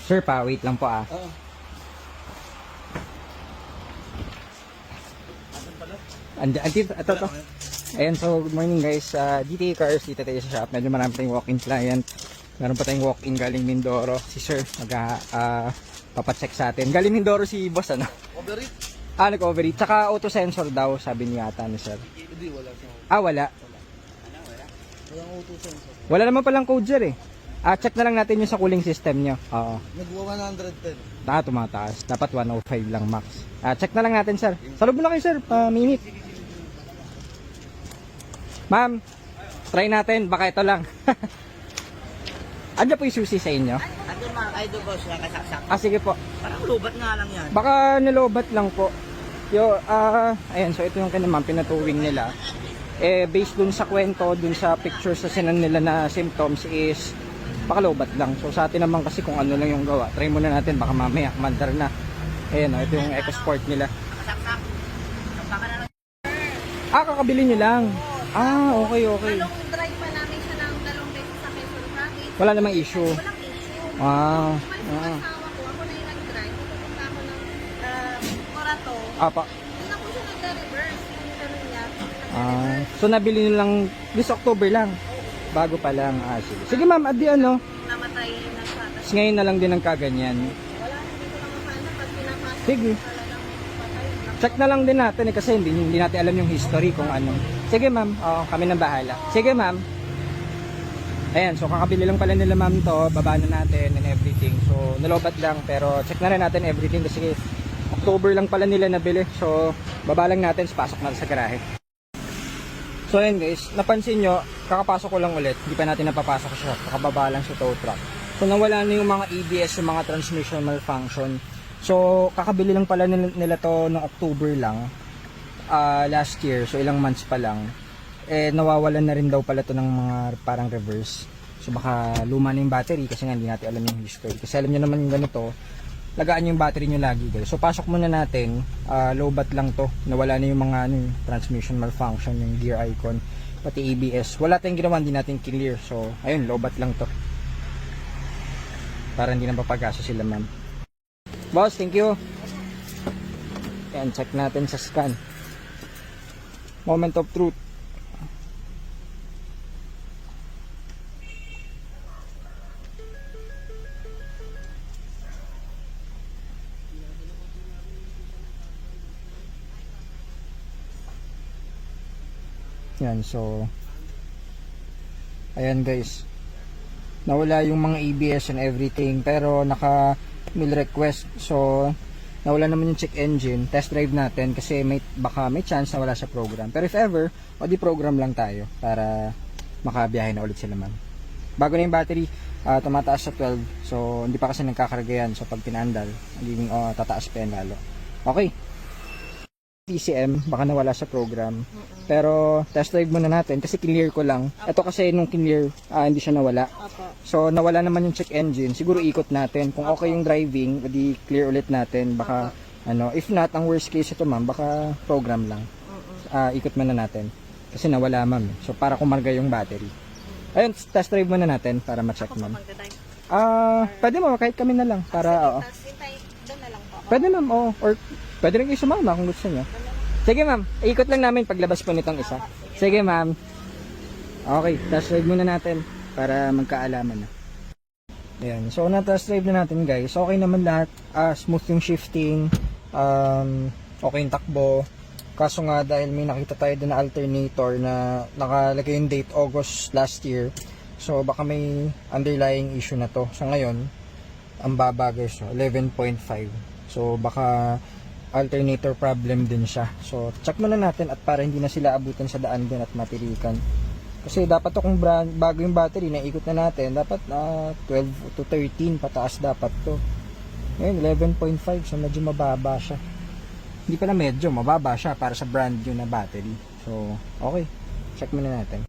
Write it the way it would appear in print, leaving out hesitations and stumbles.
Sir, pa-wait lang po ah. Oo. Ito to. Ayan, so good morning guys. GTA Cars, dito tayo sa shop. Medyo marami tayong walk-in client. Meron pa tayong walk-in galing Mindoro. Si Sir, papacheck sa atin. Galing Mindoro si boss, ano? Overeat? Nag-overeat. Tsaka auto sensor daw, sabi niya ata ni Sir. Hindi, wala siya. Wala. Walang auto sensor. Wala naman palang code Sir eh. Check na lang natin yung sa cooling system nyo. Oo. Nagwa 110. Tumataas. Dapat 105 lang max. Check na lang natin Sir. Salub na kayo Sir, pa-minute. Ma'am, try natin. Baka ito lang. Andiyan po yung susi sa inyo? Andun mga idol boss, nakasaksak. Sige po. Parang lubat nga lang yan. Baka nilobat lang po. Ayan, so ito yung kinaman, pinatuwing nila. Based dun sa kwento, dun sa pictures sa sinan nila na symptoms is baka lobat lang. So sa atin naman kasi kung ano lang yung gawa. Try muna natin, baka mamaya, mandar na. Ayan, ito yung EcoSport nila. Nakasaksak. Baka na lang. Kakabili nyo lang. Okay. Long drive pa namin siya ng 2 beses sa Quezon Province. Wala namang issue. Walang issue. Ah. Yung asawa ko, ako na yung nag-drive. Pupunta ako ng Corato. Apa. Doon ako siya nag-reverse. Yung ano niya. So nabili nyo lang this October lang. Bago pa lang. Sige. Sige ma'am, Namatay na siya. Tapos ngayon na lang din ang kaganyan. Wala, hindi ko lang mapano. Pag pinapasok Sige. talagang patay. Check na lang din natin kasi hindi natin alam yung history kung ano. Sige ma'am, kami nang bahala. Sige ma'am. Ayan, so kakabili lang pala nila ma'am to, baba na natin and everything. So nalobat lang pero check na rin natin everything kasi October lang pala nila nabili. So baba lang natin, pasok na sa garahe. So ayan guys, napansin nyo, kakapasok ko lang ulit, hindi pa natin napapasok siya, kakababa lang sa tow truck. So nawala na yung mga ABS, yung mga transmission malfunction. So kakabili lang pala nila to noong October lang, last year, so ilang months pa lang. Nawawalan na rin daw pala to ng mga parang reverse. So baka luma na yung battery kasi nga hindi natin alam yung history. Kasi alam nyo naman yung ganito, lagaan nyo yung battery nyo lagi guys. So pasok muna natin, low bat lang to. Nawala na yung mga transmission malfunction, yung gear icon, pati ABS. Wala tayong ginawa, hindi natin clear. So ayun, low bat lang to. Para hindi na papagasa sila ma'am. Boss, thank you. Yan, check natin sa scan. Moment of truth. Yan, so ayan guys, nawala yung mga ABS and everything pero naka mill request, so nawala naman yung check engine. Test drive natin kasi baka may chance na wala sa program, pero if ever, di program lang tayo para makabiyahe na ulit sila ma'am. Bago na yung battery, tumataas sa 12, so hindi pa kasi nagkakarga yan, so pag pinandal magiging tataas pa yan lalo. Okay, TCM, baka nawala sa program. Pero test drive muna natin kasi clear ko lang. Ito kasi nung clear, hindi siya nawala. So nawala naman yung check engine. Siguro ikot natin. Kung okay yung driving, di clear ulit natin. Baka if not, ang worst case ito ma'am, baka program lang. Ikot muna natin. Kasi nawala ma'am. So para kumarga yung battery. Ayun, test drive muna natin para ma-check ma'am. Pwede mo, kahit kami na lang. Para, Doon na lang po. pwede ma'am, or pwede rin kayo sumama kung gusto nyo. Sige ma'am, ikot lang namin paglabas po nitong isa. Sige ma'am. Okay, test drive muna natin para magkaalaman na. Ayan, so na-test drive na natin guys. Okay naman lahat. Smooth yung shifting. Okay yung takbo. Kaso nga dahil may nakita tayo doon na alternator na nakalagay yung date August last year. So baka may underlying issue na to. So ngayon, ang baba guys, 11.5. So baka alternator problem din siya. So check muna natin at para hindi na sila abutan sa daan din at matirikan. Kasi dapat to kung bago yung battery na ikot na natin, dapat 12 to 13 pataas dapat to. Ngayon 11.5, so medyo mababa siya. Hindi pala medyo, mababa siya para sa brand new na battery. So okay, check muna natin.